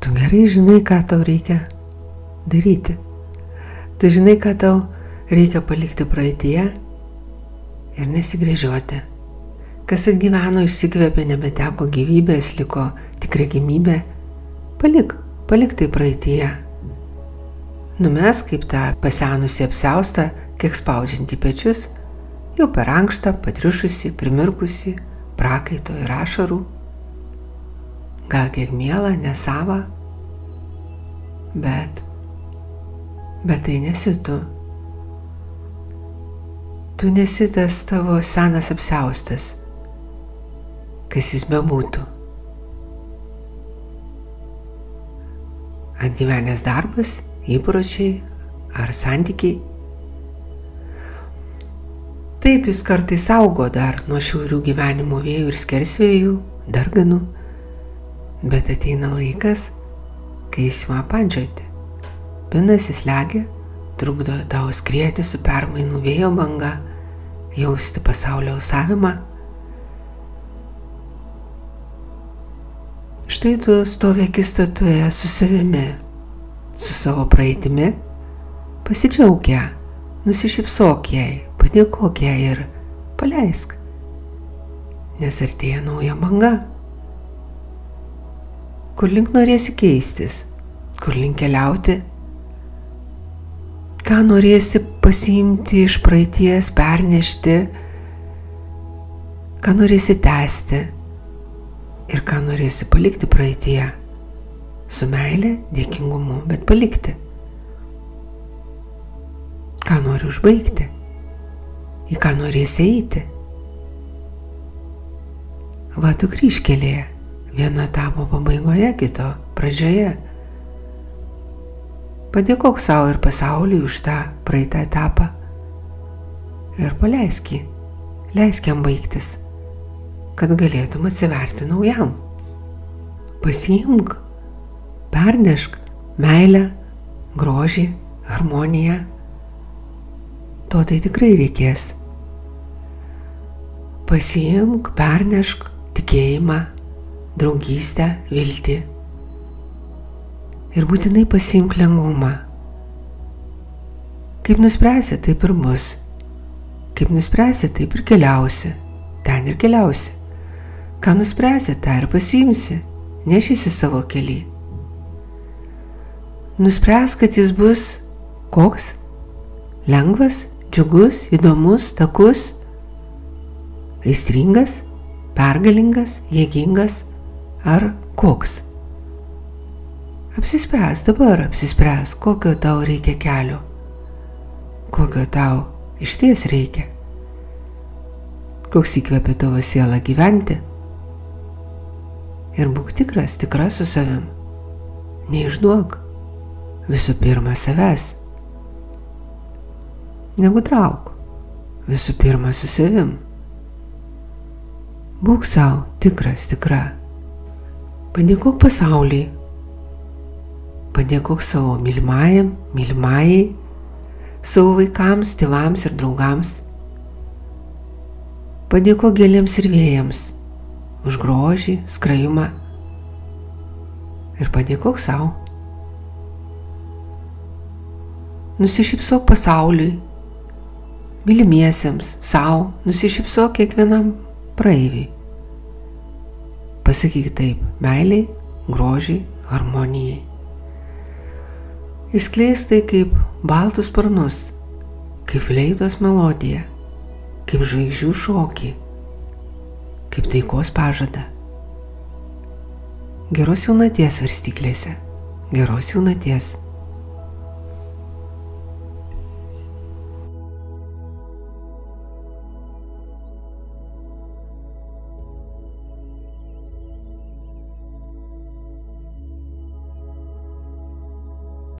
Tu gerai žinai, ką tau reikia daryti. Tu žinai, ką tau reikia palikti praeityje ir nesigręžioti. Kas atgyveno, išsikvėpė, nebeteko gyvybės, liko tik regimybė. Palik tai praeityje. Numes kaip tą pasenusį apsiaustą, kiek spaudžiantį pečius, jau per ankštą, patriušusi, primirkusi, prakaito ir ašarų. Gal kiek miela, nesava, bet tai nesi tu. Tu nesi tas tavo senas apsiaustas, kas jis bebūtų. Atgyvenęs darbas, įpročiai ar santykiai. Taip jis kartais augo dar nuo šiaurių gyvenimo vėjų ir skersvėjų, darganų, bet ateina laikas, kai jis ima pandžioti. Pinasi slegia, trukdo tau skrieti su permainų vėjo banga, jausti pasaulio alsavimą. Štai tu stovi akistatoje su savimi, su savo praeitimi, pasidžiauk ją, nusišypsok jai, padėkok jai ir paleisk, nes artėja nauja banga. Kur link norėsi keistis, kur link keliauti, ką norėsi pasiimti iš praeities, pernešti, ką norėsi tęsti ir ką norėsi palikti praeityje. Su meile, dėkingumu, bet palikti. Ką nori užbaigti, į ką norėsi eiti. Va tu kryžkelėje, vieno etapo pabaigoje, kito pradžioje. Padėkok savo ir pasauliui už tą praeitą etapą ir paleisk jį, leisk jam baigtis, kad galėtum atsiverti naujam. Pasiimk, pernešk meilę, grožį, harmoniją. To tai tikrai reikės. Pasiimk, pernešk tikėjimą, draugystę, viltį. Ir būtinai pasiimk lengvumą. Kaip nuspręsi, taip ir bus. Kaip nuspręsi, taip ir keliausi. Ten ir keliausi. Ką nuspręsi, tą ir pasiimsi. Nešysi savo kelią. Nuspręs, kad jis bus koks? Lengvas, džiugus, įdomus, takus, aistringas, pergalingas, jėgingas ar koks? Apsispręs dabar, apsispręs, kokio tau reikia kelio, kokio tau išties reikia, koks įkvepia tavo sielą gyventi. Ir būk tikras, tikra su savim. Neišduok visų pirma savęs. Negudrauk visų pirma su savim. Būk savo tikras, tikra. Padėkok pasauliui. Padėkok savo mylimajam, mylimajai, savo vaikams, tėvams ir draugams. Padėkok gėlėms ir vėjams už grožį, skrajumą. Ir padėkok savo. Nusišypsok pasauliui, mylimiesiems, savo, nusišypsok kiekvienam praeiviui. Pasakyk taip meiliai, grožiai, harmonijai. Išskleisk tai kaip baltus sparnus, kaip fleitos melodija, kaip žvaigždžių šokį, kaip taikos pažadą. Geros jaunaties svarstyklėse, geros jaunaties.